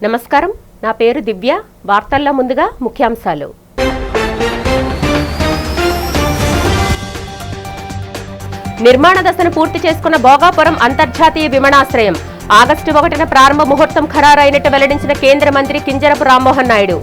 నమస్కారం, నా పేరు దివ్య. వార్తల్లో ముందుగా ముఖ్యాంశాలు. నిర్మాణ దశను పూర్తి చేసుకున్న భోగాపురం అంతర్జాతీయ విమానాశ్రయం ఆగస్టు 1న ప్రారంభ ముహూర్తం ఖరారైనట్టు వెల్లడించిన కేంద్ర మంత్రి కింజరపు రామ్మోహన్ నాయుడు.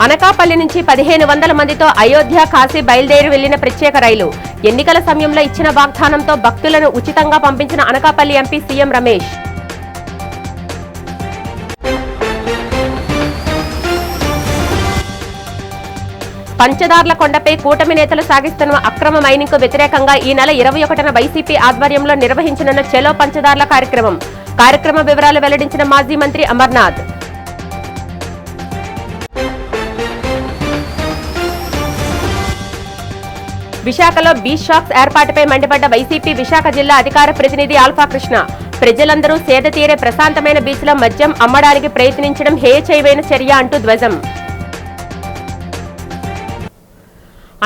అనకాపల్లి నుంచి 1500 మందితో అయోధ్య కాశీ బయలుదేరి వెళ్లిన ప్రత్యేక రైలు. ఎన్నికల సమయంలో ఇచ్చిన వాగ్దానంతో భక్తులను ఉచితంగా పంపించిన అనకాపల్లి ఎంపీ సీఎం రమేష్. పంచదార్ల కొండపై కూటమి నేతలు సాగిస్తున్న అక్రమ మైనింగ్ కు వ్యతిరేకంగా ఈ నెల 21న వైసీపీ ఆధ్వర్యంలో నిర్వహించనున్న చలో పంచదార్ల కార్యక్రమ వివరాలు వెల్లడించిన మాజీ మంత్రి అమర్నాథ్. విశాఖలో బీచ్ షాప్స్ ఏర్పాటుపై మండిపడ్డ వైసీపీ విశాఖ జిల్లా అధికార ప్రతినిధి ఆల్ఫా కృష్ణ. ప్రజలందరూ సేద తీరే ప్రశాంతమైన బీచ్లో మద్యం అమ్మడానికి ప్రయత్నించడం హేయచైవైన చర్య అంటూ ధ్వజం.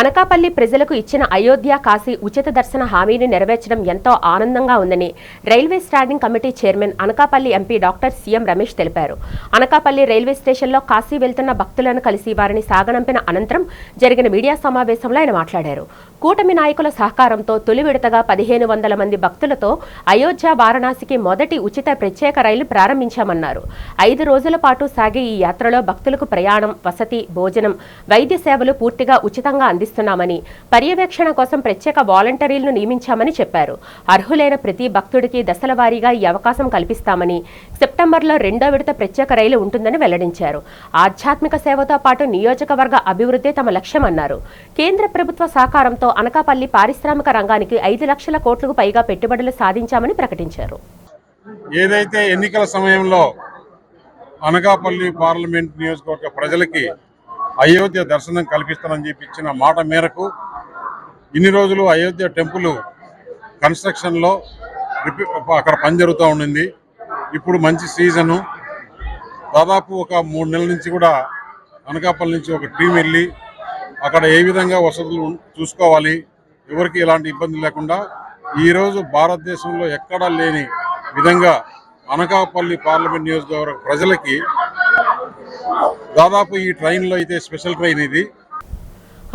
అనకాపల్లి ప్రజలకు ఇచ్చిన అయోధ్య కాశీ ఉచిత దర్శన హామీని నెరవేర్చడం ఎంతో ఆనందంగా ఉందని railway standing committee chairman Anakapalli MP doctor CM Ramesh తెలిపారు. అనకాపల్లి రైల్వే స్టేషన్లో కాశీ వెళ్తున్న భక్తులను కలిసి వారిని సాగనంపిన అనంతరం జరిగిన మీడియా సమావేశంలో ఆయన మాట్లాడారు. కూటమి నాయకుల సహకారంతో తొలి విడతగా 1500 మంది భక్తులతో అయోధ్య వారణాసికి మొదటి ఉచిత ప్రత్యేక రైలు ప్రారంభించామన్నారు. 5 రోజుల పాటు సాగే ఈ యాత్రలో భక్తులకు ప్రయాణం, వసతి, భోజనం, వైద్య సేవలు పూర్తిగా ఉచితంగా అందిస్తున్నామని, పర్యవేక్షణ కోసం ప్రత్యేక వాలంటీర్లను నియమించామని చెప్పారు. అర్హులైన ప్రతి భక్తుడికి దశల వారీగా ఈ అవకాశం కల్పిస్తామని, సెప్టెంబర్లో 2వ విడత ప్రత్యేక రైలు ఉంటుందని వెల్లడించారు. ఆధ్యాత్మిక సేవతో పాటు నియోజకవర్గ అభివృద్ధి తమ లక్ష్యమన్నారు. కేంద్ర ప్రభుత్వ సహకారంతో అనకాపల్లి పారిశ్రామిక రంగానికి 5 లక్షల కోట్లకు పైగా పెట్టుబడులు సాధించామని ప్రకటించారు. ఏదైతే ఎన్నికల సమయంలో అనకాపల్లి పార్లమెంట్ నియోజకవర్గ ప్రజలకి అయోధ్య దర్శనం కల్పిస్తానని చెప్పి ఇచ్చిన మాట మేరకు ఇన్ని రోజులు అయోధ్య టెంపుల్ కన్స్ట్రక్షన్లో అక్కడ పని జరుగుతూ ఉండింది. ఇప్పుడు మంచి సీజను. దాదాపు ఒక 3 నెలల నుంచి కూడా అనకాపల్లి నుంచి ఒక టీం వెళ్ళి అక్కడ ఏ విధంగా వసతులు చూసుకోవాలి, ఎవరికి ఎలాంటి ఇబ్బంది లేకుండా ఈరోజు భారతదేశంలో ఎక్కడా లేని విధంగా అనకాపల్లి పార్లమెంట్ నియోజకవర్గ ప్రజలకి దాదాపు ఈ ట్రైన్లో అయితే స్పెషల్ ట్రైన్ ఇది.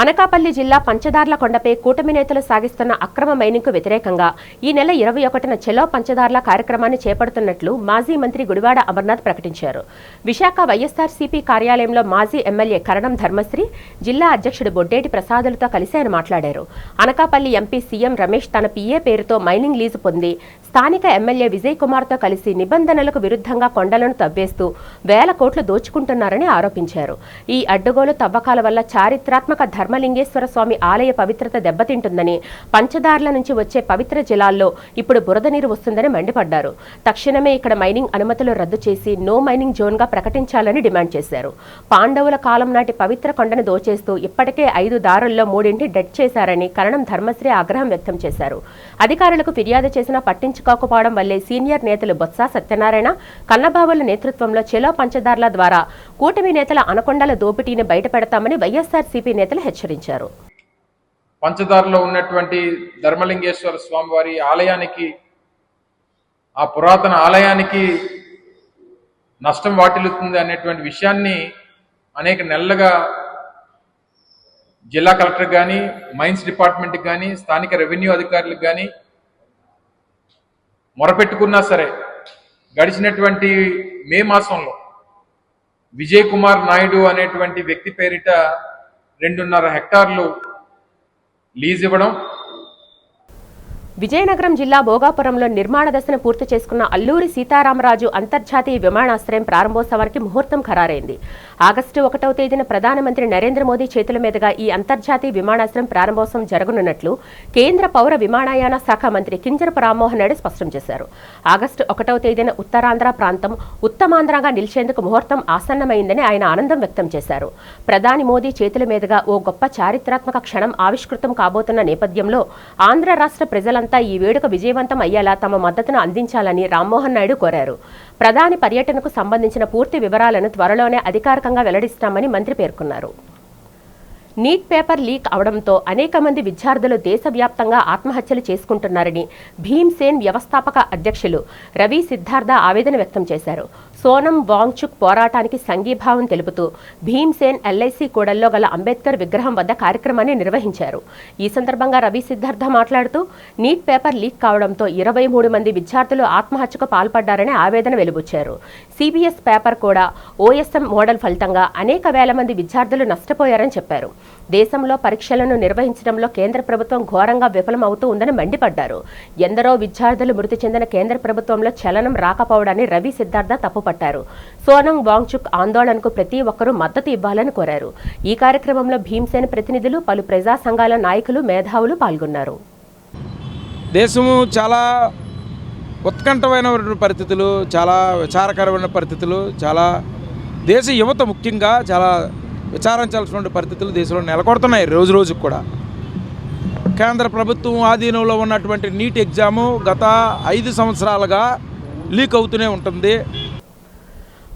అనకాపల్లి జిల్లా పంచదార్ల కొండపై కూటమి నేతలు సాగిస్తున్న అక్రమ మైనింగ్కు వ్యతిరేకంగా ఈ నెల 21న చలో పంచదార్ల కార్యక్రమాన్ని చేపడుతున్నట్లు మాజీ మంత్రి గుడివాడ అమర్నాథ్ ప్రకటించారు. విశాఖ వైఎస్ఆర్సీపీ కార్యాలయంలో మాజీ ఎమ్మెల్యే కరణం ధర్మశ్రీ, జిల్లా అధ్యక్షుడు బొడ్డేటి ప్రసాదులతో కలిసి ఆయన మాట్లాడారు. అనకాపల్లి ఎంపీ సీఎం రమేష్ తన పిఏ పేరుతో మైనింగ్ లీజు పొంది స్థానిక ఎమ్మెల్యే విజయ్ కుమార్తో కలిసి నిబంధనలకు విరుద్ధంగా కొండలను తవ్వేస్తూ వేల కోట్లు దోచుకుంటున్నారని ఆరోపించారు. ఈ అడ్డగోలు తవ్వకాల వల్ల చారిత్రాత్మక ధర్మలింగేశ్వర స్వామి ఆలయ పవిత్రత దెబ్బతింటుందని, పంచదార్ల నుంచి వచ్చే పవిత్ర జలాల్లో ఇప్పుడు బురద నీరు వస్తుందని మండిపడ్డారు. తక్షణమే ఇక్కడ మైనింగ్ అనుమతులు రద్దు చేసి నో మైనింగ్ జోన్గా ప్రకటించాలని డిమాండ్ చేశారు. పాండవుల కాలం నాటి పవిత్ర కొండను దోచేస్తూ ఇప్పటికే 5 దారుల్లో 3 డెడ్ చేశారని కరణం ధర్మశ్రీ ఆగ్రహం వ్యక్తం చేశారు. అధికారులకు ఫిర్యాదు చేసినా పట్టించుకోకపోవడం వల్లే సీనియర్ నేతలు బొత్స సత్యనారాయణ, కన్నబాబుల నేతృత్వంలో చెలో పంచదార్ల ద్వారా కూటమి నేతల అనకొండల దోపిడీని బయటపెడతామని వైఎస్ఆర్సీపీ నేతలు హెచ్చరించారు. పంచదారలో ఉన్నటువంటి ధర్మలింగేశ్వర స్వామి వారి ఆలయానికి, ఆ పురాతన ఆలయానికి నష్టం వాటిల్లుతుంది అనేటువంటి విషయాన్ని అనేక నెలలుగా జిల్లా కలెక్టర్ కానీ, మైన్స్ డిపార్ట్మెంట్కి కానీ, స్థానిక రెవెన్యూ అధికారులకు కానీ మొరపెట్టుకున్నా సరే గడిచినటువంటి మే మాసంలో విజయ్ కుమార్ నాయుడు అనేటువంటి వ్యక్తి పేరిట 2.5 హెక్టార్లు లీజ్ ఇవ్వడం. విజయనగరం జిల్లా భోగాపురంలో నిర్మాణ దశను పూర్తి చేసుకున్న అల్లూరి సీతారామరాజు అంతర్జాతీయ విమానాశ్రయం ప్రారంభోత్సవానికి ముహూర్తం ఖరారైంది. ఆగస్టు 1వ తేదీన ప్రధానమంత్రి నరేంద్ర మోదీ చేతుల మీదుగా ఈ అంతర్జాతీయ విమానాశ్రయం ప్రారంభోత్సవం జరగనున్నట్లు కేంద్ర పౌర విమానయాన శాఖ మంత్రి కింజరపు రామ్మోహన్ నాయుడు స్పష్టం చేశారు. ఆగస్టు 1వ తేదీన ఉత్తరాంధ్ర ప్రాంతం ఉత్తమాంధ్రగా నిలిచేందుకు ముహూర్తం ఆసన్నమైందని ఆయన ఆనందం వ్యక్తం చేశారు. ప్రధాని మోదీ చేతుల మీదుగా ఓ గొప్ప చారిత్రాత్మక క్షణం ఆవిష్కృతం కాబోతున్న నేపథ్యంలో ఆంధ్ర రాష్ట్ర ప్రజలంతా ఈ వేడుక విజయవంతం అయ్యేలా తమ మద్దతును అందించాలని రామ్మోహన్ నాయుడు కోరారు. ప్రధాని పర్యటనకు సంబంధించిన పూర్తి వివరాలను త్వరలోనే అధికారికంగా వెల్లడిస్తామని మంత్రి పేర్కొన్నారు. నీట్ పేపర్ లీక్ అవడంతో అనేక మంది విద్యార్థులు దేశవ్యాప్తంగా ఆత్మహత్యలు చేసుకుంటున్నారని భీమ్సేన్ వ్యవస్థాపక అధ్యక్షులు రవి సిద్ధార్థ ఆవేదన వ్యక్తం చేశారు. సోనం వాంగ్చుక్ పోరాటానికి సంఘీభావం తెలుపుతూ భీమ్సేన్ ఎల్ఐసి కూడల్లో గల అంబేద్కర్ విగ్రహం వద్ద కార్యక్రమాన్ని నిర్వహించారు. ఈ సందర్భంగా రవి సిద్ధార్థ మాట్లాడుతూ నీట్ పేపర్ లీక్ కావడంతో 23 మంది విద్యార్థులు ఆత్మహత్యకు పాల్పడ్డారని ఆవేదన వెలుబుచ్చారు. సిబిఎస్ పేపర్ కూడా ఓఎస్ఎం మోడల్ ఫలితంగా అనేక వేల మంది విద్యార్థులు నష్టపోయారని చెప్పారు. దేశంలో పరీక్షలను నిర్వహించడంలో కేంద్ర ప్రభుత్వం ఘోరంగా విఫలమవుతూ ఉందని మండిపడ్డారు. ఎందరో విద్యార్థులు మృతి చెందిన కేంద్ర ప్రభుత్వంలో చలనం రాకపోవడాన్ని రవి సిద్ధార్థ తప్పుపట్టారు. సోనం వాంగ్చుక్ ఆందోళనకు ప్రతి ఒక్కరూ మద్దతు ఇవ్వాలని కోరారు. ఈ కార్యక్రమంలో భీమ్సేన్ ప్రతినిధులు, పలు ప్రజా సంఘాల నాయకులు, మేధావులు పాల్గొన్నారు. దేశము చాలా ఉత్కంఠమైన పరిస్థితులు, చాలా విచారకరమైన పరిస్థితులు, చాలా దేశ యువత ముఖ్యంగా చాలా విచారించాల్సిన పరిస్థితులు దేశంలో నెలకొడుతున్నాయి. రోజు రోజుకు కూడా కేంద్ర ప్రభుత్వం ఆధీనంలో ఉన్నటువంటి నీట్ ఎగ్జాము గత 5 సంవత్సరాలుగా లీక్ అవుతూనే ఉంటుంది.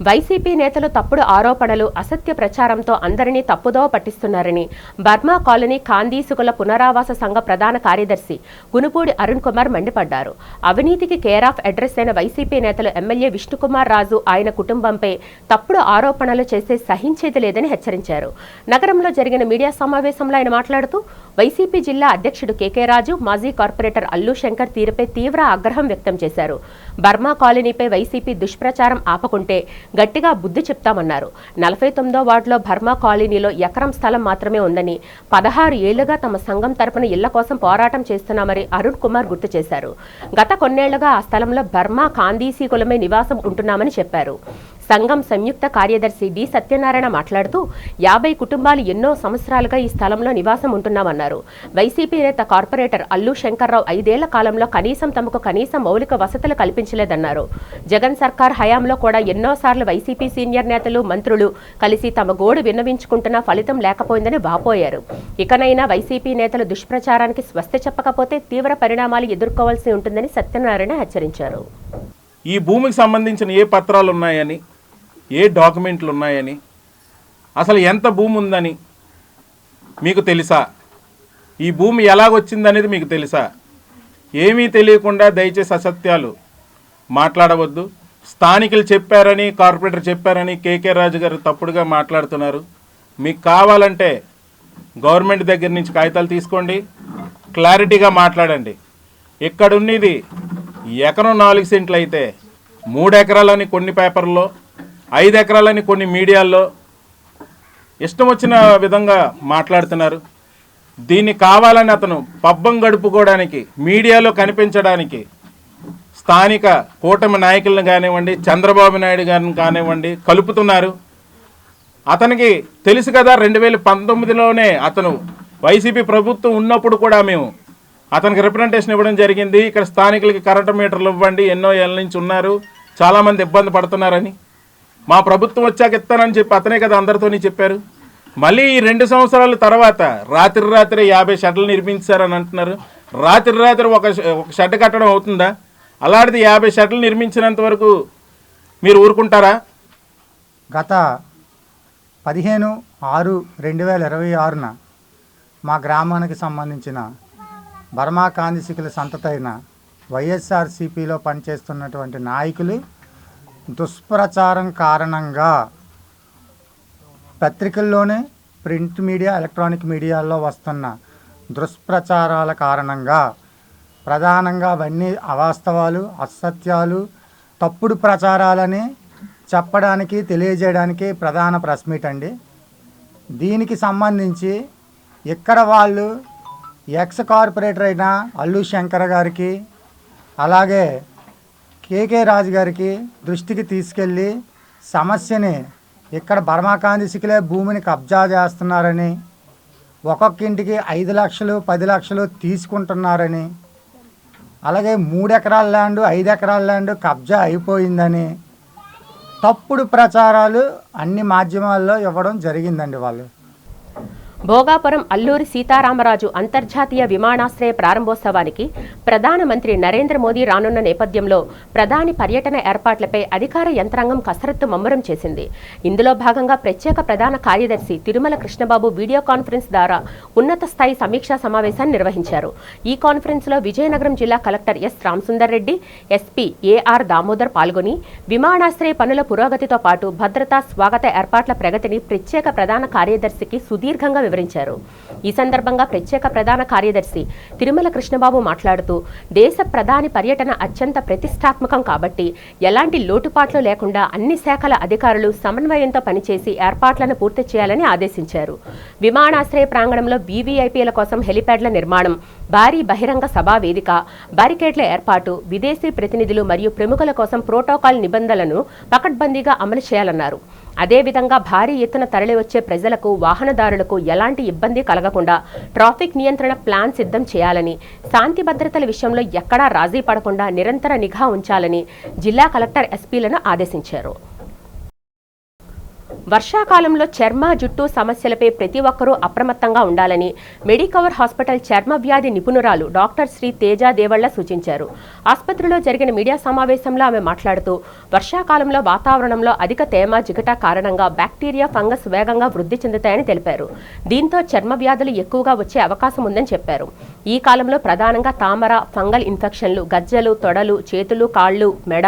వైసీపీ నేతలు తప్పుడు ఆరోపణలు, అసత్య ప్రచారంతో అందరినీ తప్పుదోవ పట్టిస్తున్నారని బర్మా కాలనీ కాందీసుకుల పునరావాస సంఘ ప్రధాన కార్యదర్శి గునుపూడి అరుణ్ కుమార్ మండిపడ్డారు. అవినీతికి కేర్ ఆఫ్ అడ్రస్ అయిన వైసీపీ నేతలు ఎమ్మెల్యే విష్ణుకుమార్ రాజు, ఆయన కుటుంబంపై తప్పుడు ఆరోపణలు చేస్తే సహించేది లేదని హెచ్చరించారు. నగరంలో జరిగిన మీడియా సమావేశంలో ఆయన మాట్లాడుతూ వైసీపీ జిల్లా అధ్యక్షుడు కేకే రాజు, మాజీ కార్పొరేటర్ అల్లు శంకర్ తీరుపై తీవ్ర ఆగ్రహం వ్యక్తం చేశారు. బర్మా కాలనీపై వైసీపీ దుష్ప్రచారం ఆపకుంటే గట్టిగా బుద్ధి చెప్తామన్నారు. 49వ వార్డులో బర్మా కాలనీలో ఎకరం స్థలం మాత్రమే ఉందని, 16 ఏళ్లుగా తమ సంఘం తరపున ఇళ్ల కోసం పోరాటం చేస్తున్నామని అరుణ్ కుమార్ గుర్తు చేశారు. గత కొన్నేళ్లుగా ఆ స్థలంలో బర్మా కాందీసీ కులమే నివాసం ఉంటున్నామని చెప్పారు. సంఘం సంయుక్త కార్యదర్శి డి సత్యనారాయణ మాట్లాడుతూ 50 కుటుంబాలు ఎన్నో సంవత్సరాలుగా ఈ స్థలంలో నివాసం ఉంటున్నామన్నారు. వైసీపీ నేత కార్పొరేటర్ అల్లు శంకర్రావు 5 ఏళ్ల కాలంలో కనీసం తమకు మౌలిక వసతులు కల్పించలేదన్నారు. జగన్ సర్కార్ హయాంలో కూడా ఎన్నోసార్లు వైసీపీ సీనియర్ నేతలు, మంత్రులు కలిసి తమ గోడు విన్నవించుకుంటున్నా ఫలితం లేకపోయిందని వాపోయారు. ఇకనైనా వైసీపీ నేతలు దుష్ప్రచారానికి స్వస్తి చెప్పకపోతే తీవ్ర పరిణామాలు ఎదుర్కోవాల్సి ఉంటుందని సత్యనారాయణ హెచ్చరించారు. ఈ భూమికి సంబంధించిన ఏ పత్రాలు ఉన్నాయని, ఏ డాక్యుమెంట్లు ఉన్నాయని, అసలు ఎంత భూమి ఉందని మీకు తెలుసా? ఈ భూమి ఎలాగొచ్చిందనేది మీకు తెలుసా? ఏమీ తెలియకుండా దయచేసి అసత్యాలు మాట్లాడవద్దు. స్థానికులు చెప్పారని, కార్పొరేటర్ చెప్పారని కేకే రాజు గారు తప్పుడుగా మాట్లాడుతున్నారు. మీకు కావాలంటే గవర్నమెంట్ దగ్గర నుంచి కాగితాలు తీసుకోండి, క్లారిటీగా మాట్లాడండి. ఇక్కడున్నది ఎకరం 4 సెంట్లు అయితే 3 ఎకరాలని కొన్ని పేపర్లో, 5 ఎకరాలని కొన్ని మీడియాల్లో ఇష్టం వచ్చిన విధంగా మాట్లాడుతున్నారు. దీన్ని కావాలని అతను పబ్బం గడుపుకోవడానికి, మీడియాలో కనిపించడానికి స్థానిక కూటమి నాయకులను కానివ్వండి, చంద్రబాబు నాయుడు గారిని కానివ్వండి కలుపుతున్నారు. అతనికి తెలుసు కదా, 2019లోనే అతను వైసీపీ ప్రభుత్వం ఉన్నప్పుడు కూడా మేము అతనికి రిప్రజెంటేషన్ ఇవ్వడం జరిగింది. ఇక్కడ స్థానికులకి కరెంటు మీటర్లు ఇవ్వండి, ఎన్నో ఏళ్ళ నుంచి ఉన్నారు, చాలామంది ఇబ్బంది పడుతున్నారని. మా ప్రభుత్వం వచ్చాక ఇస్తానని చెప్పి అతనే కదా అందరితోని చెప్పారు. మళ్ళీ ఈ 2 సంవత్సరాల తర్వాత రాత్రి 50 షెడ్లు నిర్మించారని అంటున్నారు. రాత్రి ఒక షెడ్ కట్టడం అవుతుందా? అలాంటిది 50 షెడ్లు నిర్మించినంత వరకు మీరు ఊరుకుంటారా? గత 15/6/2026న మా గ్రామానికి సంబంధించిన బర్మా కాందీసికుల సంతతైన వైఎస్ఆర్సీపీలో పనిచేస్తున్నటువంటి నాయకులు దుష్ప్రచారం కారణంగా పత్రికల్లోనే, ప్రింట్ మీడియా, ఎలక్ట్రానిక్ మీడియాల్లో వస్తున్న దుష్ప్రచారాల కారణంగా ప్రధానంగా అవన్నీ అవాస్తవాలు, అసత్యాలు, తప్పుడు ప్రచారాలని చెప్పడానికి, తెలియజేయడానికి ప్రధాన ప్రెస్ మీట్ అండి. దీనికి సంబంధించి ఇక్కడ వాళ్ళు ఎక్స్ కార్పొరేటర్ అయిన అల్లు శంకర్ గారికి, అలాగే కేకే రాజు గారికి దృష్టికి తీసుకెళ్ళి సమస్యని ఇక్కడ బర్మా కాందీసికులే భూమిని కబ్జా చేస్తున్నారని, ఒక్కొక్క ఇంటికి 5 లక్షలు 10 లక్షలు తీసుకుంటున్నారని, అలాగే 3 ఎకరాల ల్యాండ్ 5 ఎకరాల ల్యాండ్ కబ్జా అయిపోయిందని తప్పుడు ప్రచారాలు అన్ని మాధ్యమాల్లో ఇవ్వడం జరిగిందండి. వాళ్ళు భోగాపురం అల్లూరి సీతారామరాజు అంతర్జాతీయ విమానాశ్రయ ప్రారంభోత్సవానికి ప్రధానమంత్రి నరేంద్ర మోదీ రానున్న నేపథ్యంలో ప్రధాని పర్యటన ఏర్పాట్లపై అధికార యంత్రాంగం కసరత్తు ముమ్మరం చేసింది. ఇందులో భాగంగా ప్రత్యేక ప్రధాన కార్యదర్శి తిరుమల కృష్ణబాబు వీడియో కాన్ఫరెన్స్ ద్వారా ఉన్నత స్థాయి సమీక్షా సమావేశాన్ని నిర్వహించారు. ఈ కాన్ఫరెన్స్లో విజయనగరం జిల్లా collector S Ramasundar Reddy, SP AR Damodar పాల్గొని విమానాశ్రయ పనుల పురోగతితో పాటు భద్రతా స్వాగత ఏర్పాట్ల ప్రగతిని ప్రత్యేక ప్రధాన కార్యదర్శికి సుదీర్ఘంగా వివరించారు. ఈ సందర్భంగా ప్రత్యేక ప్రధాన కార్యదర్శి తిరుమల కృష్ణబాబు మాట్లాడుతూ దేశ ప్రధాని పర్యటన అత్యంత ప్రతిష్టాత్మకం కాబట్టి ఎలాంటి లోటుపాట్లు లేకుండా అన్ని శాఖల అధికారులు సమన్వయంతో పనిచేసి ఏర్పాట్లను పూర్తి చేయాలని ఆదేశించారు. విమానాశ్రయ ప్రాంగణంలో వీవీఐపీల కోసం హెలిప్యాడ్ల నిర్మాణం, భారీ బహిరంగ సభా వేదిక, బారికేడ్ల ఏర్పాటు, విదేశీ ప్రతినిధులు మరియు ప్రముఖుల కోసం ప్రోటోకాల్ నిబంధనలను పకడ్బందీగా అమలు చేయాలన్నారు. అదేవిధంగా భారీ ఎత్తున తరలివచ్చే ప్రజలకు, వాహనదారులకు ఎలాంటి ఇబ్బంది కలగకుండా ట్రాఫిక్ నియంత్రణ ప్లాన్ సిద్ధం చేయాలని, శాంతి భద్రతల విషయంలో ఎక్కడా రాజీ పడకుండా నిరంతర నిఘా ఉంచాలని జిల్లా కలెక్టర్ ఎస్పీలను ఆదేశించారు. వర్షాకాలంలో చర్మ, జుట్టు సమస్యలపై ప్రతి ఒక్కరూ అప్రమత్తంగా ఉండాలని మెడికవర్ హాస్పిటల్ చర్మ వ్యాధి నిపుణురాలు డాక్టర్ శ్రీ తేజ దేవళ్ల సూచించారు. ఆసుపత్రిలో జరిగిన మీడియా సమావేశంలో ఆమె మాట్లాడుతూ వర్షాకాలంలో వాతావరణంలో అధిక తేమ, జిగట కారణంగా బ్యాక్టీరియా, ఫంగస్ వేగంగా వృద్ధి చెందుతాయని తెలిపారు. దీంతో చర్మ వ్యాధులు ఎక్కువగా వచ్చే అవకాశం ఉందని చెప్పారు. ఈ కాలంలో ప్రధానంగా తామర, ఫంగల్ ఇన్ఫెక్షన్లు, గజ్జలు, తొడలు, చేతులు, కాళ్ళు, మెడ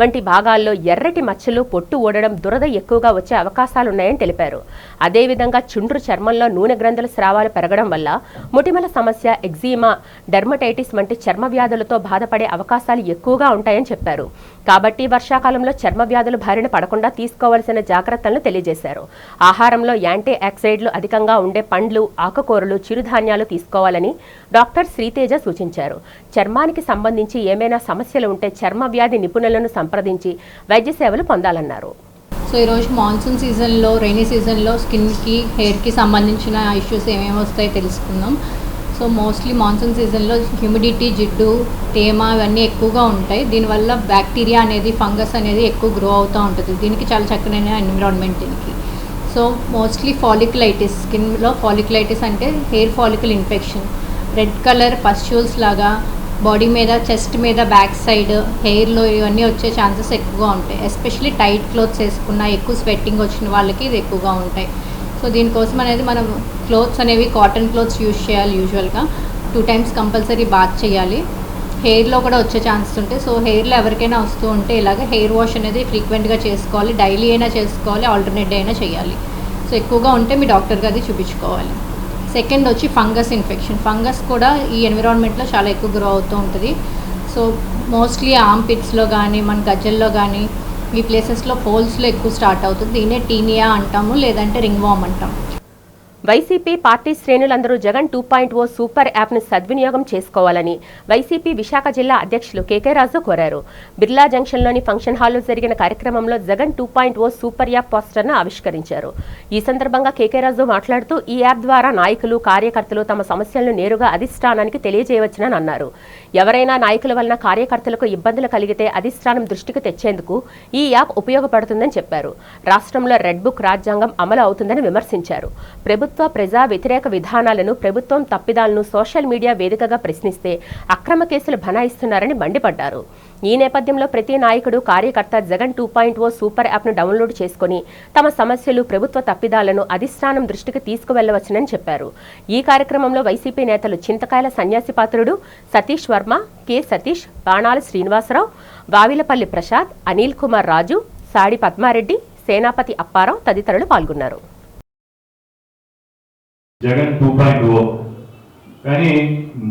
వంటి భాగాల్లో ఎర్రటి మచ్చలు, పొట్టు ఊడడం, దురద ఎక్కువగా వచ్చే అవకాశాలున్నాయని తెలిపారు. అదేవిధంగా చుండ్రు చర్మంలో నూనె గ్రంథుల స్రావాలు పెరగడం వల్ల మొటిమల సమస్య, ఎగ్జీమా, డెర్మటైటిస్ వంటి చర్మ వ్యాధులతో బాధపడే అవకాశాలు ఎక్కువగా ఉంటాయని చెప్పారు. కాబట్టి వర్షాకాలంలో చర్మ వ్యాధులు బారిన పడకుండా తీసుకోవాల్సిన జాగ్రత్తలను తెలియజేశారు. ఆహారంలో యాంటీ ఆక్సిడెంట్లు అధికంగా ఉండే పండ్లు, ఆకుకూరలు, చిరుధాన్యాలు తీసుకోవాలని డాక్టర్ శ్రీతేజ సూచించారు. చర్మానికి సంబంధించి ఏమైనా సమస్యలు ఉంటే చర్మ వ్యాధి నిపుణులను సంప్రదించి వైద్య సేవలు పొందాలన్నారు. సో ఈరోజు మాన్సూన్ సీజన్లో, రైనీ సీజన్లో స్కిన్కి, హెయిర్కి సంబంధించిన ఇష్యూస్ ఏమేమి వస్తాయో తెలుసుకుందాం. సో మోస్ట్లీ మాన్సూన్ సీజన్లో హ్యూమిడిటీ, జిడ్డు, తేమ ఇవన్నీ ఎక్కువగా ఉంటాయి. దీనివల్ల బ్యాక్టీరియా అనేది, ఫంగస్ అనేది ఎక్కువ గ్రో అవుతూ ఉంటుంది. దీనికి చాలా చక్కనైన ఎన్విరాన్మెంట్ దీనికి. సో మోస్ట్లీ ఫాలిక్యులైటిస్, స్కిన్లో ఫాలిక్యులైటిస్ అంటే hair follicle infection, red colour pustules లాగా బాడీ మీద, చెస్ట్ మీద, బ్యాక్ సైడ్, హెయిర్లో ఇవన్నీ వచ్చే ఛాన్సెస్ ఎక్కువగా ఉంటాయి. ఎస్పెషలీ టైట్ క్లోత్స్ వేసుకున్న, ఎక్కువ స్వెట్టింగ్ వచ్చిన వాళ్ళకి ఇది ఎక్కువగా ఉంటాయి. సో దీనికోసం అనేది మనం క్లోత్స్ అనేవి కాటన్ క్లోత్స్ యూజ్ చేయాలి. యూజువల్గా 2 times కంపల్సరీ బాత్ చేయాలి. హెయిర్లో కూడా వచ్చే ఛాన్సెస్ ఉంటాయి. సో హెయిర్లో ఎవరికైనా వస్తూ ఉంటే ఇలాగ హెయిర్ వాష్ అనేది ఫ్రీక్వెంట్గా చేసుకోవాలి. డైలీ అయినా చేసుకోవాలి, ఆల్టర్నేట్ డే అయినా చేయాలి. సో ఎక్కువగా ఉంటే మీ డాక్టర్ గారికి చూపించుకోవాలి. సెకండ్ వచ్చి ఫంగస్ ఇన్ఫెక్షన్. ఫంగస్ కూడా ఈ ఎన్విరాన్మెంట్లో చాలా ఎక్కువ గ్రో అవుతూ ఉంటుంది. సో మోస్ట్లీ ఆర్మ్ పిట్స్లో కానీ, మన గజ్జల్లో కానీ, ఈ ప్లేసెస్లో హోల్స్లో ఎక్కువ స్టార్ట్ అవుతుంది. దీన్నే టీనియా అంటాము, లేదంటే రింగ్ వామ్ అంటాం. వైసీపీ పార్టీ శ్రేణులందరూ జగన్ 2.0 సూపర్ యాప్ను సద్వినియోగం చేసుకోవాలని వైసీపీ విశాఖ జిల్లా అధ్యక్షులు కేకే రాజు కోరారు. బిర్లా జంక్షన్లోని ఫంక్షన్ హాల్లో జరిగిన కార్యక్రమంలో జగన్ 2.0 సూపర్ యాప్ పోస్టర్ను ఆవిష్కరించారు. ఈ సందర్భంగా కేకే రాజు మాట్లాడుతూ ఈ యాప్ ద్వారా నాయకులు, కార్యకర్తలు తమ సమస్యలను నేరుగా అధిష్టానానికి తెలియజేయవచ్చునని అన్నారు. ఎవరైనా నాయకుల వలన కార్యకర్తలకు ఇబ్బందులు కలిగితే అధిష్టానం దృష్టికి తెచ్చేందుకు ఈ యాప్ ఉపయోగపడుతుందని చెప్పారు. రాష్ట్రంలో రెడ్ బుక్ రాజ్యాంగం అమలు అవుతుందని విమర్శించారు. ప్రజా వ్యతిరేక విధానాలను, ప్రభుత్వం తప్పిదాలను సోషల్ మీడియా వేదికగా ప్రశ్నిస్తే అక్రమ కేసులు బనాయిస్తున్నారని మండిపడ్డారు. ఈ నేపథ్యంలో ప్రతి నాయకుడు, కార్యకర్త జగన్ 2.0 సూపర్ యాప్ను డౌన్లోడ్ చేసుకుని తమ సమస్యలు, ప్రభుత్వ తప్పిదాలను అధిష్టానం దృష్టికి తీసుకువెళ్లవచ్చునని చెప్పారు. ఈ కార్యక్రమంలో వైసీపీ నేతలు చింతకాయల సన్యాసిపాత్రుడు, సతీష్ వర్మ, కె సతీష్, బాణాల శ్రీనివాసరావు, వావిలపల్లి ప్రసాద్, అనిల్ కుమార్ రాజు, సాడి పద్మారెడ్డి, సేనాపతి అప్పారావు తదితరులు పాల్గొన్నారు. జగన్ 2.0 కానీ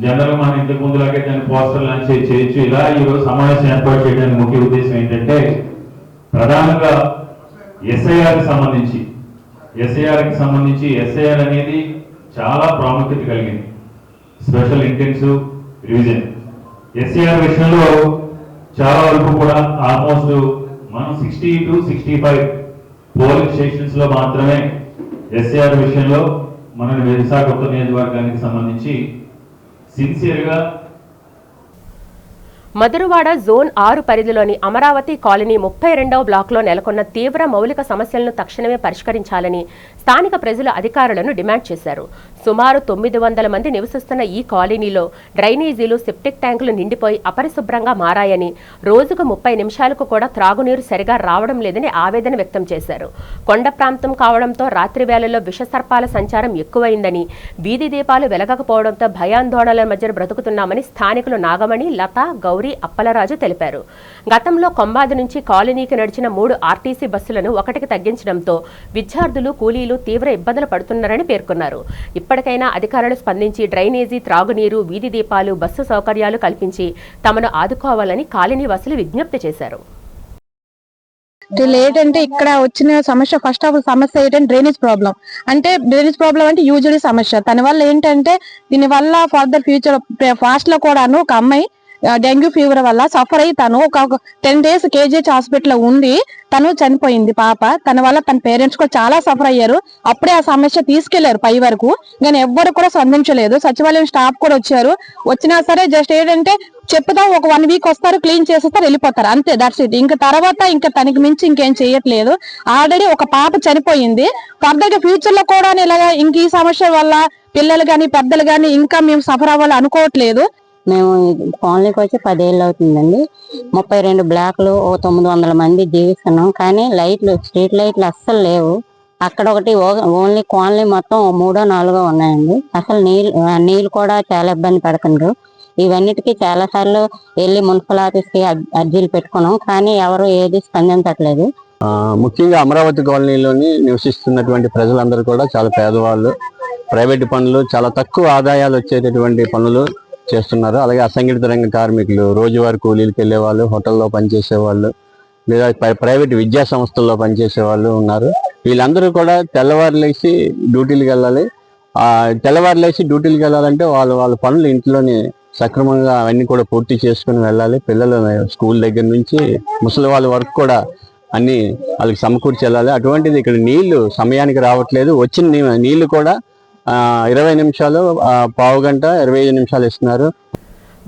జనరల్ మన ఇంతకు ముందులాగే దాన్ని పోస్టర్ లాంచ్ చేయొచ్చు. ఇలా ఈరోజు సమావేశం ఏర్పాటు చేయడానికి ముఖ్య ఉద్దేశం ఏంటంటే ప్రధానంగా ఎస్ఐఆర్కి సంబంధించి ఎస్ఐఆర్ అనేది చాలా ప్రాముఖ్యత కలిగింది. స్పెషల్ ఇంటెన్సివ్ రివిజన్ ఎస్ఐఆర్ విషయంలో చాలా వరకు కూడా ఆల్మోస్ట్ మనం 60 to 65 పోలింగ్ స్టేషన్స్ లో మాత్రమే ఎస్ఐఆర్ విషయంలో మన విశాఖ ఉత్తర నియోజకవర్గానికి సంబంధించి సిన్సియర్గా మధురవాడ జోన్ 6 పరిధిలోని అమరావతి కాలనీ 32వ బ్లాక్లో నెలకొన్న తీవ్ర మౌలిక సమస్యలను తక్షణమే పరిష్కరించాలని స్థానిక ప్రజలు అధికారులను డిమాండ్ చేశారు. సుమారు 900 మంది నివసిస్తున్న ఈ కాలనీలో డ్రైనేజీలు, సెప్టిక్ ట్యాంకులు నిండిపోయి అపరిశుభ్రంగా మారాయని, రోజుకు 30 నిమిషాలకు కూడా త్రాగునీరు సరిగా రావడం లేదని ఆవేదన వ్యక్తం చేశారు. కొండ ప్రాంతం కావడంతో రాత్రి వేళల్లో విషసర్పాల సంచారం ఎక్కువైందని, వీధి దీపాలు వెలగకపోవడంతో భయాందోళనల మధ్య బ్రతుకుతున్నామని స్థానికులు నాగమణి, లత, గౌరీ, అప్పలరాజు తెలిపారు. గతంలో కొంబాది నుంచి కాలనీకి నడిచిన 3 ఆర్టీసీ బస్సులను 1కి తగ్గించడంతో విద్యార్థులు, కూలీలు తీవ్ర ఇబ్బందులు పడుతున్నారని పేర్కొన్నారు. ఇప్పటికైనా అధికారులు స్పందించి డ్రైనేజీ, త్రాగునీరు, వీధి దీపాలు, బస్సు సౌకర్యాలు కల్పించి తమను ఆదుకోవాలని కాలనీ వాసులు విజ్ఞప్తి చేశారు. ఏంటంటే ఇక్కడ వచ్చిన సమస్య, ఫస్ట్ ఆఫ్ ఆల్ సమస్య ఏంటంటే డ్రైనేజ్ ప్రాబ్లం. అంటే డ్రైనేజ్ ప్రాబ్లం అంటే యూజువల్లీ సమస్య. దాని వల్ల ఏంటంటే దీనివల్ల ఫర్దర్ ఫ్యూచర్ ఫాస్ట్ లో కూడాను ఒక అమ్మాయి డెంగ్యూ ఫీవర్ వల్ల సఫర్ అయ్యి తను ఒక 10 days కేజీహెచ్ హాస్పిటల్ ఉండి తను చనిపోయింది పాప. తన వల్ల తన పేరెంట్స్ కూడా చాలా సఫర్ అయ్యారు. అప్పుడే ఆ సమస్య తీసుకెళ్లారు పై వరకు, కానీ ఎవ్వరు కూడా స్పందించలేదు. సచివాలయం స్టాఫ్ కూడా వచ్చారు. వచ్చినా సరే జస్ట్ ఏంటంటే చెప్తాం, ఒక 1 week వస్తారు, క్లీన్ చేసేస్తారు, వెళ్ళిపోతారు, అంతే, దట్స్ ఇట్. ఇంకా తర్వాత ఇంకా తనకి మించి ఇంకేం చేయట్లేదు. ఆల్రెడీ ఒక పాప చనిపోయింది. ఫర్దర్ గా ఫ్యూచర్ లో కూడా ఇలాగా ఇంక ఈ సమస్య వల్ల పిల్లలు గాని పెద్దలు గాని ఇంకా మేము సఫర్ అవ్వాలి అనుకోవట్లేదు. మేము కాలనీకి వచ్చి 10 ఏళ్ళు అవుతుందండి. 32 బ్లాక్లు, 900 మంది జీవిస్తున్నాం. కానీ లైట్లు, స్ట్రీట్ లైట్లు అస్సలు లేవు. అక్కడ ఒకటి ఓన్లీ కాలనీ మొత్తం 3 4 ఉన్నాయండి. అసలు నీళ్ళు కూడా చాలా ఇబ్బంది పడుతున్నారు. ఇవన్నిటికీ చాలా సార్లు వెళ్ళి మున్సిపల్ ఆఫీస్ కి అర్జీలు పెట్టుకున్నాం, కానీ ఎవరు ఏది స్పందించట్లేదు. ముఖ్యంగా అమరావతి కాలనీలోని నివసిస్తున్నటువంటి ప్రజలందరూ కూడా చాలా పేదవాళ్ళు. ప్రైవేట్ పనులు, చాలా తక్కువ ఆదాయాలు వచ్చేటటువంటి పనులు చేస్తున్నారు. అలాగే అసంఘటిత రంగ కార్మికులు, రోజువారీ కూలీలకు వెళ్ళే వాళ్ళు, హోటల్లో పనిచేసే వాళ్ళు, లేదా ప్రైవేట్ విద్యా సంస్థల్లో పనిచేసే వాళ్ళు ఉన్నారు. వీళ్ళందరూ కూడా తెల్లవారు లేచి డ్యూటీలకు వెళ్ళాలి. డ్యూటీలకు వెళ్ళాలంటే వాళ్ళ పనులు ఇంట్లోనే సక్రమంగా అవన్నీ కూడా పూర్తి చేసుకుని వెళ్ళాలి. పిల్లలు స్కూల్ దగ్గర నుంచి ముసలి వాళ్ళ వరకు కూడా అన్ని వాళ్ళకి సమకూర్చి వెళ్ళాలి. అటువంటిది ఇక్కడ నీళ్లు సమయానికి రావట్లేదు. వచ్చిన నీళ్లు కూడా 20 నిమిషాలు, పావు గంట, 25 నిమిషాలు ఇస్తున్నారు.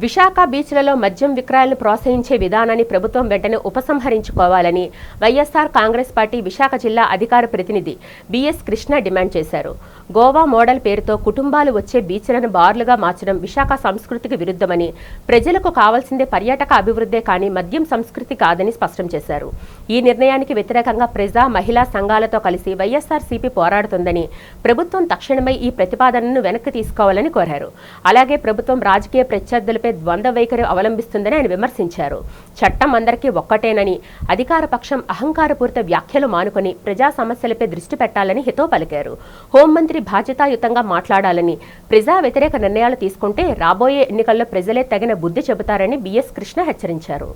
విశాఖ బీచ్లలో మద్యం విక్రయాలను ప్రోత్సహించే విధానాన్ని ప్రభుత్వం వెంటనే ఉపసంహరించుకోవాలని వైఎస్ఆర్ కాంగ్రెస్ పార్టీ విశాఖ జిల్లా అధికార ప్రతినిధి బిఎస్ కృష్ణ డిమాండ్ చేశారు. గోవా మోడల్ పేరుతో కుటుంబాలు వచ్చే బీచ్లను బార్లుగా మార్చడం విశాఖ సంస్కృతికి విరుద్ధమని, ప్రజలకు కావాల్సిందే పర్యాటక అభివృద్ధే కానీ మద్యం సంస్కృతి కాదని స్పష్టం చేశారు. ఈ నిర్ణయానికి వ్యతిరేకంగా ప్రజా, మహిళా సంఘాలతో కలిసి వైఎస్ఆర్సీపీ పోరాడుతుందని, ప్రభుత్వం తక్షణమై ఈ ప్రతిపాదనను వెనక్కి తీసుకోవాలని కోరారు. అలాగే ప్రభుత్వం రాజకీయ ప్రత్యర్థులపై ద్వంద్వ వైఖరి అవలంబిస్తుందని ఆయన విమర్శించారు. చట్టం అందరికీ ఒక్కటేనని, అధికార పక్షం అహంకారపూరిత వ్యాఖ్యలు మానుకొని ప్రజా సమస్యలపై దృష్టి పెట్టాలని హితో పలికారు. హోంమంత్రి బాధ్యతాయుతంగా మాట్లాడాలని, ప్రజా వ్యతిరేక నిర్ణయాలు తీసుకుంటే రాబోయే ఎన్నికల్లో ప్రజలే తగిన బుద్ధి చెబుతారని బిఎస్ కృష్ణ హెచ్చరించారు.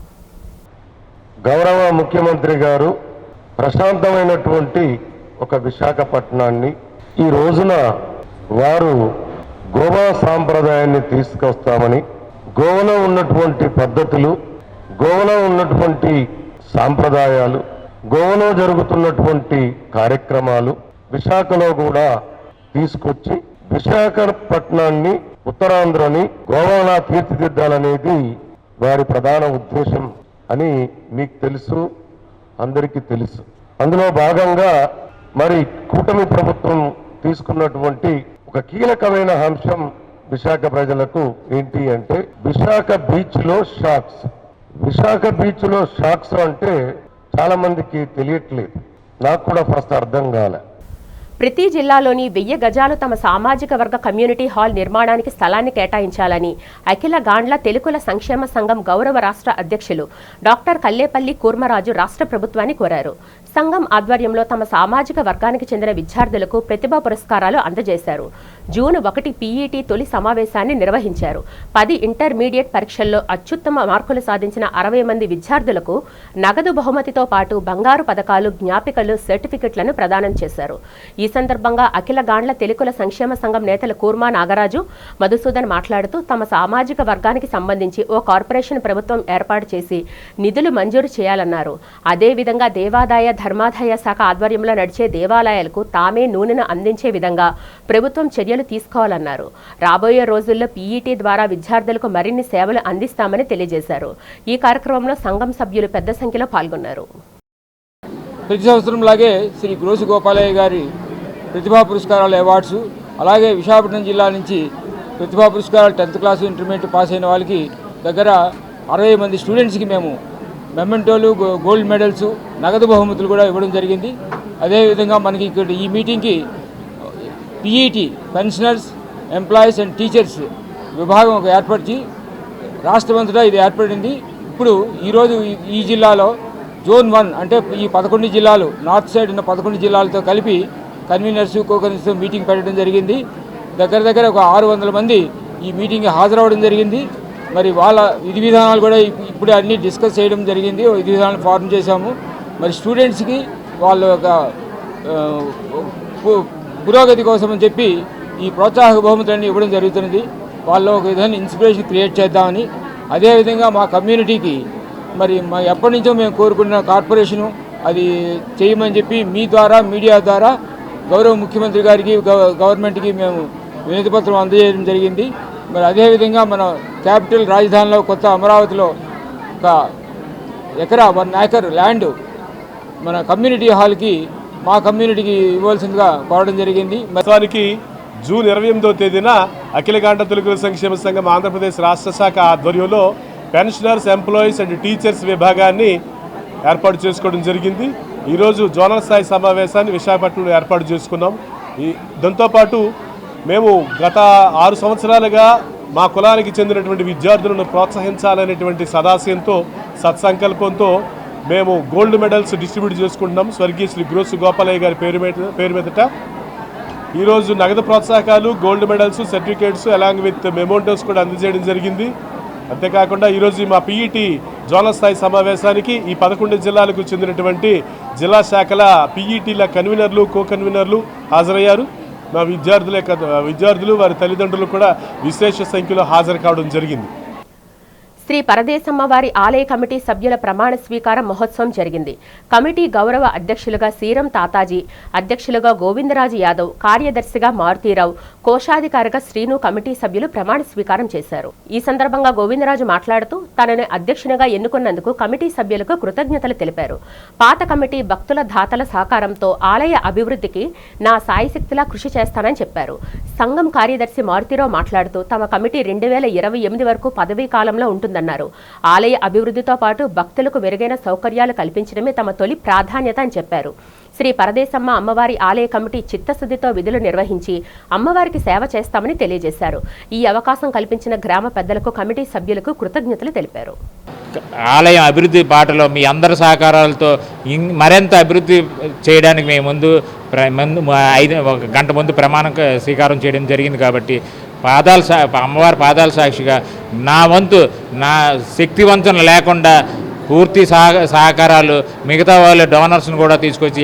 గౌరవ ముఖ్యమంత్రి గారు ప్రశాంతమైనటువంటి ఒక విశాఖపట్నాన్ని ఈ రోజున వారు గోవా సాంప్రదాయాన్ని తీసుకొస్తామని, గోవలో ఉన్నటువంటి పద్ధతులు, గోవలో ఉన్నటువంటి సాంప్రదాయాలు, గోవలో జరుగుతున్నటువంటి కార్యక్రమాలు విశాఖలో కూడా తీసుకొచ్చి విశాఖపట్నాన్ని, ఉత్తరాంధ్రని గోవాలా తీర్చిదిద్దాలనేది వారి ప్రధాన ఉద్దేశం అని మీకు తెలుసు, అందరికీ తెలుసు. అందులో భాగంగా మరి కూటమి ప్రభుత్వం తీసుకున్నటువంటి ఒక కీలకమైన అంశం విశాఖ ప్రజలకు ఏంటి అంటే విశాఖ బీచ్ లో షాక్స్. విశాఖ బీచ్ లో షాక్స్ అంటే చాలా మందికి తెలియట్లేదు. నాకు కూడా ఫస్ట్ అర్థం కాలే. ప్రతి జిల్లాలోని 1000 గజాలు తమ సామాజిక వర్గ కమ్యూనిటీ హాల్ నిర్మాణానికి స్థలాన్ని కేటాయించాలని అఖిల గాండ్ల తెలుగుల సంక్షేమ సంఘం గౌరవ రాష్ట్ర అధ్యక్షులు డాక్టర్ కల్లేపల్లి కూర్మరాజు రాష్ట్ర ప్రభుత్వాన్ని కోరారు. సంఘం ఆధ్వర్యంలో తమ సామాజిక వర్గానికి చెందిన విద్యార్థులకు ప్రతిభా పురస్కారాలు అందజేశారు. జూన్ 1 పీఈటీ తొలి సమావేశాన్ని నిర్వహించారు. 10 ఇంటర్మీడియట్ పరీక్షల్లో అత్యుత్తమ మార్కులు సాధించిన 60 మంది విద్యార్థులకు నగదు బహుమతితో పాటు బంగారు పథకాలు, జ్ఞాపికలు, సర్టిఫికెట్లను ప్రదానం చేశారు. ఈ సందర్భంగా అఖిల గాండ్ల తెలుగుల సంక్షేమ సంఘం నేతలు కూర్మా నాగరాజు, మధుసూదన్ మాట్లాడుతూ తమ సామాజిక వర్గానికి సంబంధించి ఓ కార్పొరేషన్ ప్రభుత్వం ఏర్పాటు చేసి నిధులు మంజూరు చేయాలన్నారు. అదేవిధంగా దేవాదాయ ధర్మాదాయ శాఖ ఆధ్వర్యంలో నడిచే దేవాలయాలకు తామే నూనెను అందించే విధంగా ప్రభుత్వం చర్యలు తీసుకోవాలన్నారు. రాబోయే రోజుల్లో పీఈటీ ద్వారా విద్యార్థులకు మరిన్ని సేవలు అందిస్తామని తెలియజేశారు. ఈ కార్యక్రమంలో సంఘం సభ్యులు పెద్ద సంఖ్యలో పాల్గొన్నారు. ప్రతి సంవత్సరంలాగే శ్రీ గ్రోసు గోపాలయ్య గారి ప్రతిభా పురస్కారాల అవార్డ్స్, అలాగే విశాఖపట్నం జిల్లా నుంచి ప్రతిభా పురస్కారాలు 10th క్లాసు ఇంటర్మీడియట్ పాస్ అయిన వాళ్ళకి దగ్గర 60 మంది స్టూడెంట్స్కి మేము మెమెంటోలు, గోల్డ్ మెడల్స్, నగదు బహుమతులు కూడా ఇవ్వడం జరిగింది. అదేవిధంగా మనకి ఇక్కడ ఈ మీటింగ్కి PET pensioners, employees and teachers విభాగం ఏర్పరిచి రాష్ట్రమంతటా ఇది ఏర్పడింది. ఇప్పుడు ఈరోజు ఈ జిల్లాలో జోన్ 1 అంటే ఈ 11 జిల్లాలు, నార్త్ సైడ్ ఉన్న 11 జిల్లాలతో కలిపి కన్వీనర్స్, కో-కన్వీనర్స్తో మీటింగ్ పెట్టడం జరిగింది. దగ్గర ఒక 600 మంది ఈ మీటింగ్కి హాజరవడం జరిగింది. మరి వాళ్ళ విధి విధానాలు కూడా ఇప్పుడే అన్నీ డిస్కస్ చేయడం జరిగింది. విధి విధానాలు ఫార్మ్ చేశాము. మరి స్టూడెంట్స్కి వాళ్ళ యొక్క పురోగతి కోసం అని చెప్పి ఈ ప్రోత్సాహక బహుమతులన్నీ ఇవ్వడం జరుగుతున్నది. వాళ్ళు ఒక విధంగా ఇన్స్పిరేషన్ క్రియేట్ చేద్దామని. అదేవిధంగా మా కమ్యూనిటీకి మరి ఎప్పటి నుంచో మేము కోరుకున్న కార్పొరేషను అది చేయమని చెప్పి మీ ద్వారా, మీడియా ద్వారా గౌరవ ముఖ్యమంత్రి గారికి, గవర్నమెంట్కి మేము వినతి పత్రం అందజేయడం జరిగింది. మరి అదేవిధంగా మన క్యాపిటల్ రాజధానిలో కొత్త అమరావతిలో ఒక ఎకరా 1 acre ల్యాండ్ మన కమ్యూనిటీ హాల్కి, మా కమ్యూనిటీకి ఇవ్వాల్సిందిగా కోరడం జరిగింది. మొత్తానికి జూన్ 28వ తేదీన అఖిల గాండ్ల తెలుగుల సంక్షేమ సంఘం ఆంధ్రప్రదేశ్ రాష్ట్ర శాఖ ఆధ్వర్యంలో పెన్షనర్స్, ఎంప్లాయీస్ అండ్ టీచర్స్ విభాగాన్ని ఏర్పాటు చేసుకోవడం జరిగింది. ఈరోజు జోనల్ స్థాయి సమావేశాన్ని విశాఖపట్నంలో ఏర్పాటు చేసుకున్నాం. దాంతోపాటు మేము గత 6 సంవత్సరాలుగా మా కులానికి చెందినటువంటి విద్యార్థులను ప్రోత్సహించాలనేటువంటి సదాశయంతో, సత్సంకల్పంతో మేము గోల్డ్ మెడల్స్ డిస్ట్రిబ్యూట్ చేసుకుంటున్నాం. స్వర్గీయ శ్రీ గ్రోసు గోపాలయ్య గారి పేరు మీదట ఈరోజు నగదు ప్రోత్సాహకాలు, gold medals, certificates along with mementos కూడా అందజేయడం జరిగింది. అంతేకాకుండా ఈరోజు మా పీఈటీ జోనల్ స్థాయి సమావేశానికి ఈ 11 జిల్లాలకు చెందినటువంటి జిల్లా శాఖల పీఈటీల కన్వీనర్లు, కో కన్వీనర్లు హాజరయ్యారు. మా విద్యార్థులు వారి తల్లిదండ్రులు కూడా విశేష సంఖ్యలో హాజరు కావడం జరిగింది. శ్రీ పరదేశమ్మ వారి ఆలయ కమిటీ సభ్యుల ప్రమాణ స్వీకార మహోత్సవం జరిగింది. కమిటీ గౌరవ అధ్యక్షులుగా సీరం తాతాజీ, అధ్యక్షులుగా గోవిందరాజు యాదవ్, కార్యదర్శిగా మారుతీరావు, కోశాధికారిగా శ్రీను కమిటీ సభ్యులు ప్రమాణ స్వీకారం చేశారు. ఈ సందర్భంగా గోవిందరాజు మాట్లాడుతూ తనను అధ్యక్షునిగా ఎన్నుకున్నందుకు కమిటీ సభ్యులకు కృతజ్ఞతలు తెలిపారు. పాత కమిటీ భక్తుల దాతల సహకారంతో ఆలయ అభివృద్ధికి నా సాయశక్తిలా కృషి చేస్తానని చెప్పారు. సంఘం కార్యదర్శి మారుతీరావు మాట్లాడుతూ తమ కమిటీ 2028 వరకు పదవీ కాలంలో ఉంటుంది. ఆలయ అభివృద్ధితో పాటు భక్తులకు మెరుగైన సౌకర్యాలు కల్పించడమే తమ తొలి ప్రాధాన్యత అని చెప్పారు. శ్రీ పరదేశమ్మ అమ్మవారి ఆలయ కమిటీ చిత్తశుద్ధితో విధులు నిర్వహించి అమ్మవారికి సేవ చేస్తామని తెలియజేశారు. ఈ అవకాశం కల్పించిన గ్రామ పెద్దలకు, కమిటీ సభ్యులకు కృతజ్ఞతలు తెలిపారు. ఆలయం అభివృద్ధి బాటలో మీ అందరి సహకారాలతో మరింత అభివృద్ధి చేయడానికి మేము ఒక గంట ముందు ప్రమాణ స్వీకారం చేయడం జరిగింది. కాబట్టి అమ్మవారి పాదాల సాక్షిగా నా వంతు, నా శక్తివంచన లేకుండా పూర్తి సహకారాలు మిగతా వాళ్ళ డోనర్స్ను కూడా తీసుకొచ్చి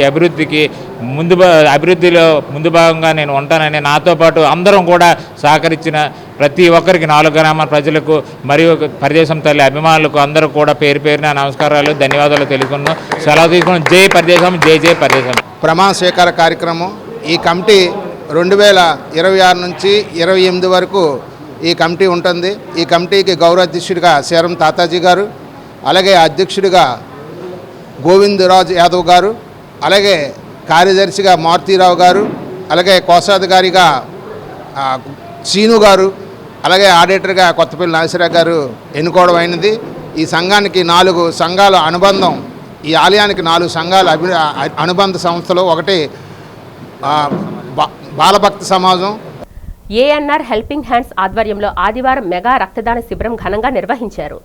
అభివృద్ధిలో ముందు భాగంగా నేను ఉంటానని, నాతో పాటు అందరం కూడా సహకరించిన ప్రతి ఒక్కరికి 4 గ్రామాల ప్రజలకు మరియు పరదేశం తల్లి అభిమానులకు అందరూ కూడా పేరు పేరున నమస్కారాలు, ధన్యవాదాలు తెలుసుకున్నాం. సెలవు తీసుకున్నాం. జై పరదేశం, జై జై పరదేశం. ప్రమాణ స్వీకార కార్యక్రమం ఈ కమిటీ 2026 నుంచి 28 వరకు ఈ కమిటీ ఉంటుంది. ఈ కమిటీకి గౌరవ అధ్యక్షుడిగా సీరం తాతాజీ గారు, అలాగే అధ్యక్షుడిగా గోవిందరాజు యాదవ్ గారు, అలాగే కార్యదర్శిగా మారుతీరావు గారు, అలాగే కోశాధికారిగా శ్రీను గారు, అలాగే ఆడిటర్గా కొత్తపల్లి నాగేశ్వరరావు గారు ఎన్నుకోవడం అయినది. ఈ సంఘానికి 4 సంఘాల అనుబంధం, ఈ ఆలయానికి 4 సంఘాల అనుబంధ సంస్థలు. ఒకటి బాలభక్త సమాజం. ఏఎన్ఆర్ హెల్పింగ్ హ్యాండ్స్ ఆధ్వర్యంలో ఆదివారం మెగా రక్తదాన శిబిరం ఘనంగా నిర్వహించారు.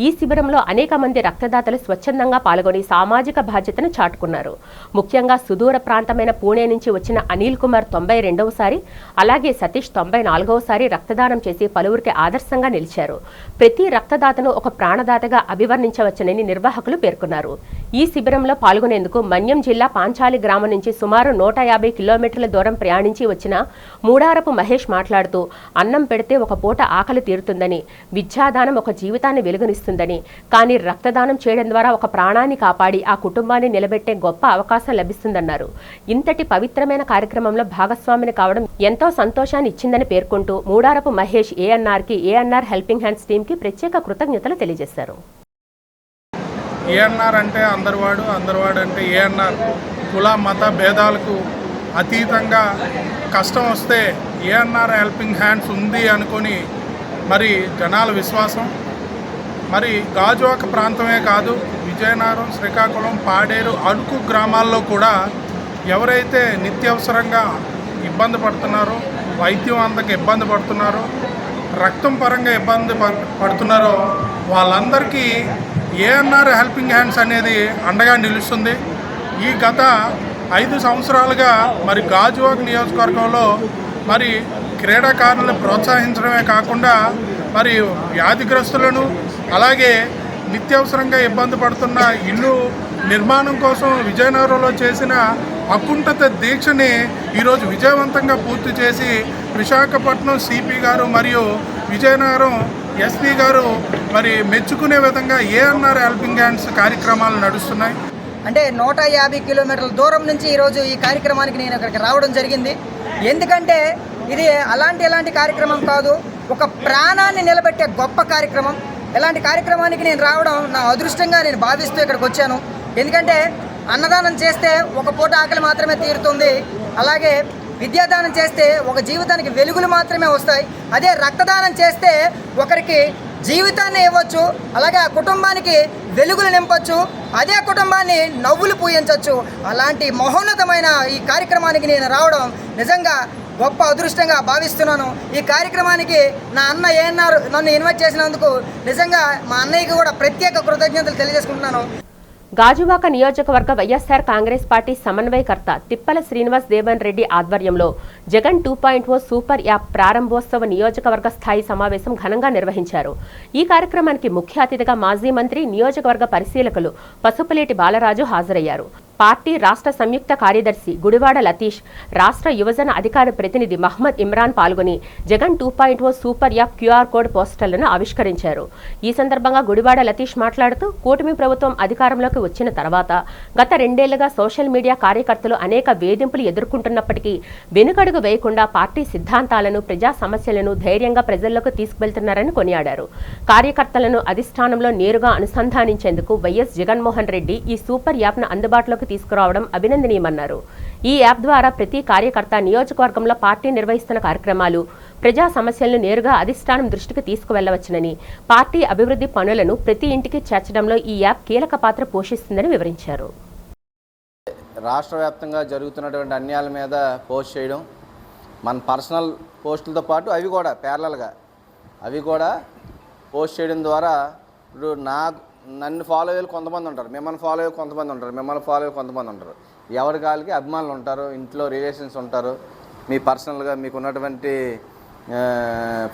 ఈ శిబిరంలో అనేక మంది రక్తదాతలు స్వచ్ఛందంగా పాల్గొని సామాజిక బాధ్యతను చాటుకున్నారు. ముఖ్యంగా సుదూర ప్రాంతమైన పూణే నుంచి వచ్చిన అనిల్ కుమార్ 92వసారి, అలాగే సతీష్ 94వసారి రక్తదానం చేసి పలువురికి ఆదర్శంగా నిలిచారు. ప్రతి రక్తదాతను ఒక ప్రాణదాతగా అభివర్ణించవచ్చునని నిర్వాహకులు పేర్కొన్నారు. ఈ శిబిరంలో పాల్గొనేందుకు మన్యం జిల్లా పాంచాలి గ్రామం నుంచి సుమారు 150 కిలోమీటర్ల దూరం ప్రయాణించి వచ్చిన మూడారపు మహేష్ మాట్లాడుతూ, అన్నం పెడితే ఒక పూట ఆకలి తీరుతుందని, విద్యాదానం ఒక జీవితాన్ని వెలుగునిస్తుందని, కానీ రక్తదానం చేయడం ద్వారా ఒక ప్రాణాన్ని కాపాడి ఆ కుటుంబాన్ని నిలబెట్టే గొప్ప అవకాశం లభిస్తుందన్నారు. ఇంతటి పవిత్రమైన కార్యక్రమంలో భాగస్వామిని కావడం ఎంతో సంతోషాన్ని ఇచ్చిందని పేర్కొంటూ మూడారపు మహేష్ ఏఎన్ఆర్ హెల్పింగ్ హ్యాండ్స్ టీంకి ప్రత్యేక కృతజ్ఞతలు తెలియజేశారు. ఏఎన్ఆర్ అంటే అందరివాడు అంటే ఏఎన్ఆర్ కుల మత భేదాలకు అతీతంగా కష్టం వస్తే ఏఎన్ఆర్ హెల్పింగ్ హ్యాండ్స్ ఉంది అనుకొని మరి జనాల విశ్వాసం. మరి గాజువాక ప్రాంతమే కాదు, విజయనగరం, శ్రీకాకుళం, పాడేరు, అరకు గ్రామాల్లో కూడా ఎవరైతే నిత్యవసరంగా ఇబ్బంది పడుతున్నారో, వైద్యం అందక ఇబ్బంది పడుతున్నారో, రక్తం పరంగా ఇబ్బంది పడుతున్నారో వాళ్ళందరికీ ఏఎన్ఆర్ హెల్పింగ్ హ్యాండ్స్ అనేది అండగా నిలుస్తుంది. ఈ గత 5 సంవత్సరాలుగా మరి గాజువాక నియోజకవర్గంలో మరి క్రీడాకారులను ప్రోత్సహించడమే కాకుండా మరి వ్యాధిగ్రస్తులను, అలాగే నిత్యావసరంగా ఇబ్బంది పడుతున్న ఇల్లు నిర్మాణం కోసం విజయనగరంలో చేసిన అకుంఠిత దీక్షని ఈరోజు విజయవంతంగా పూర్తి చేసి విశాఖపట్నం సిపి గారు మరియు విజయనగరం ఎస్పీ గారు మరి మెచ్చుకునే విధంగా ఏఎన్ఆర్ హెల్పింగ్ హ్యాండ్స్ కార్యక్రమాలు నడుస్తున్నాయి. అంటే 150 కిలోమీటర్ల దూరం నుంచి ఈరోజు ఈ కార్యక్రమానికి నేను ఇక్కడికి రావడం జరిగింది. ఎందుకంటే ఇది ఎలాంటి కార్యక్రమం కాదు, ఒక ప్రాణాన్ని నిలబెట్టే గొప్ప కార్యక్రమం. ఇలాంటి కార్యక్రమానికి నేను రావడం నా అదృష్టంగా నేను భావిస్తూ ఇక్కడికి వచ్చాను. ఎందుకంటే అన్నదానం చేస్తే ఒక పూట ఆకలి మాత్రమే తీరుతుంది, అలాగే విద్యాదానం చేస్తే ఒక జీవితానికి వెలుగులు మాత్రమే వస్తాయి. అదే రక్తదానం చేస్తే ఒకరికి జీవితాన్ని ఇవ్వచ్చు, అలాగే ఆ కుటుంబానికి వెలుగులు నింపచ్చు, అదే కుటుంబాన్ని నవ్వులు పూయించవచ్చు. అలాంటి మహోన్నతమైన ఈ కార్యక్రమానికి నేను రావడం నిజంగా గొప్ప అదృష్టంగా భావిస్తున్నాను. ఈ కార్యక్రమానికి నా అన్న ఏఎన్ఆర్ నన్ను ఇన్వైట్ చేసినందుకు నిజంగా మా అన్నయ్యకి కూడా ప్రత్యేక కృతజ్ఞతలు తెలియజేసుకుంటున్నాను. గాజువాక నియోజకవర్గ వైఎస్ఆర్ కాంగ్రెస్ పార్టీ సమన్వయకర్త తిప్పల శ్రీనివాస్ దేవన్ రెడ్డి ఆధ్వర్యంలో జగన్ 2.0 సూపర్ యాప్ ప్రారంభోత్సవ నియోజకవర్గ స్థాయి సమావేశం ఘనంగా నిర్వహించారు. ఈ కార్యక్రమానికి ముఖ్య అతిథిగా మాజీ మంత్రి, నియోజకవర్గ పరిశీలకులు పసుపులేటి బాలరాజు హాజరయ్యారు. పార్టీ రాష్ట్ర సంయుక్త కార్యదర్శి గుడివాడ లతీష్, రాష్ట్ర యువజన అధికార ప్రతినిధి మహమ్మద్ ఇమ్రాన్ పాల్గొని Jagan 2.0 super app QR code పోస్టర్లను ఆవిష్కరించారు. ఈ సందర్భంగా గుడివాడ లతీష్ మాట్లాడుతూ, కూటమి ప్రభుత్వం అధికారంలోకి వచ్చిన తర్వాత గత 2 ఏళ్లుగా సోషల్ మీడియా కార్యకర్తలు అనేక వేధింపులు ఎదుర్కొంటున్నప్పటికీ వెనుకడుగు వేయకుండా పార్టీ సిద్ధాంతాలను, ప్రజా సమస్యలను ధైర్యంగా ప్రజల్లోకి తీసుకువెళ్తున్నారని కొనియాడారు. కార్యకర్తలను అధిష్టానంలో నేరుగా అనుసంధానించేందుకు వైఎస్ జగన్మోహన్ రెడ్డి ఈ సూపర్ యాప్ను అందుబాటులోకి తీసుకురావడం అభినందనీయమన్నారు. ఈ యాప్ ద్వారా ప్రతి కార్యకర్త నియోజకవర్గంలో పార్టీ నిర్వహిస్తున్న కార్యక్రమాలు, ప్రజా సమస్యలను నేరుగా అధిష్టానం దృష్టికి తీసుకువెళ్లవచ్చునని, పార్టీ అభివృద్ధి పనులను ప్రతి ఇంటికి చేర్చడంలో ఈ యాప్ కీలక పాత్ర పోషిస్తుందని వివరించారు. రాష్ట్ర వ్యాప్తంగా జరుగుతున్నటువంటి అన్యాయాల మీద పోస్ట్ చేయడం, మన పర్సనల్ పోస్టులతో పాటు అవి కూడా ప్యారలల్గా అవి కూడా పోస్ట్ చేయడం ద్వారా ఇప్పుడు నన్ను ఫాలో అయ్యే కొంతమంది ఉంటారు, మిమ్మల్ని ఫాలో అయ్యే కొంతమంది ఉంటారు, మిమ్మల్ని ఫాలో అయ్యే కొంతమంది ఉంటారు. ఎవరి కాళ్ళకి అభిమానులు ఉంటారు, ఇంట్లో రిలేషన్స్ ఉంటారు, మీ పర్సనల్గా మీకు ఉన్నటువంటి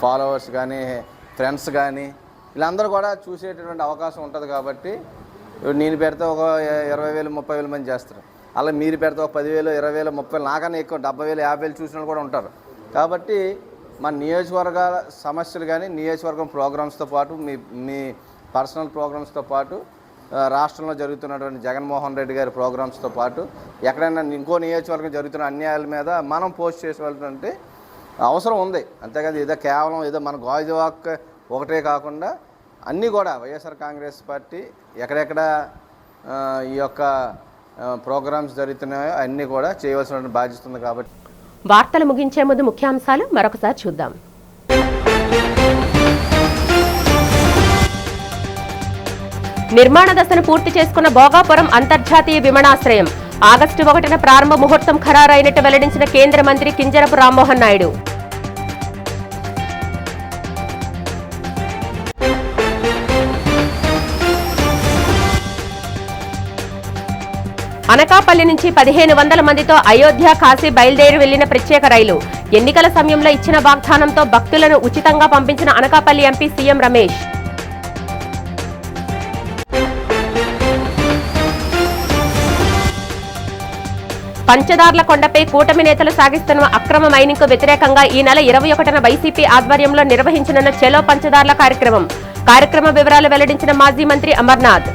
ఫాలోవర్స్ కానీ ఫ్రెండ్స్ కానీ వీళ్ళందరూ కూడా చూసేటటువంటి అవకాశం ఉంటుంది. కాబట్టి నేను పెడితే ఒక 20,000 30,000 మంది చేస్తారు, అలా మీరు పెడితే ఒక 10,000 20,000 30,000 నాకన్నా ఎక్కువ 70,000 50,000 చూసిన వాళ్ళు కూడా ఉంటారు. కాబట్టి మన నియోజకవర్గాల సమస్యలు కానీ నియోజకవర్గం ప్రోగ్రామ్స్తో పాటు మీ పర్సనల్ ప్రోగ్రామ్స్తో పాటు రాష్ట్రంలో జరుగుతున్నటువంటి జగన్మోహన్ రెడ్డి గారి ప్రోగ్రామ్స్తో పాటు ఎక్కడైనా ఇంకో నియోజకవర్గం జరుగుతున్న అన్యాయాల మీద మనం పోస్ట్ చేసేవాళ్ళంటే అవసరం ఉంది. అంతేకాదు ఏదో కేవలం ఏదో మన గాజువాక్ ఒకటే కాకుండా అన్నీ కూడా వైఎస్ఆర్ కాంగ్రెస్ పార్టీ ఎక్కడెక్కడ ఈ యొక్క ప్రోగ్రామ్స్ జరుగుతున్నాయో అన్నీ కూడా చేయవలసిన బాధ్యత ఉంది. కాబట్టి వార్తలు ముగించే ముందు ముఖ్యాంశాలు మరొకసారి చూద్దాం. నిర్మాణ దశను పూర్తి చేసుకున్న భోగాపురం అంతర్జాతీయ విమానాశ్రయం ఆగస్టు 1న ప్రారంభ ముహూర్తం ఖరారైనట్టు వెల్లడించిన కేంద్ర మంత్రి కింజరపు రామ్మోహన్ నాయుడు. అనకాపల్లి నుంచి 1500 మందితో అయోధ్య కాశీ బయలుదేరి వెళ్లిన ప్రత్యేక రైలు. ఎన్నికల సమయంలో ఇచ్చిన వాగ్దానంతో భక్తులను ఉచితంగా పంపించిన అనకాపల్లి ఎంపీ సీఎం రమేష్. పంచదార్ల కొండపై కూటమి నేతలు సాగిస్తున్న అక్రమ మైనింగ్ కు వ్యతిరేకంగా ఈ నెల 21న వైసీపీ ఆధ్వర్యంలో నిర్వహించనున్న చెలో పంచదార్ల కార్యక్రమ వివరాలు వెల్లడించిన మాజీ మంత్రి అమర్నాథ్.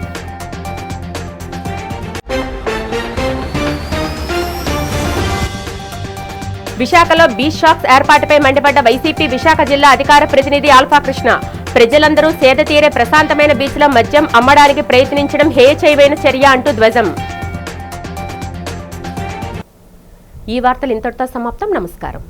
విశాఖలో బీచ్ షాప్స్ ఏర్పాటుపై మండిపడ్డ వైసీపీ విశాఖ జిల్లా అధికార ప్రతినిధి ఆల్ఫా కృష్ణ. ప్రజలందరూ సేద తీరే ప్రశాంతమైన బీచ్లో మద్యం అమ్మడానికి ప్రయత్నించడం హేయచైవైన చర్య అంటూ ధ్వజం. ఈ వార్తలు ఇంతటితో సమాప్తం. నమస్కారం.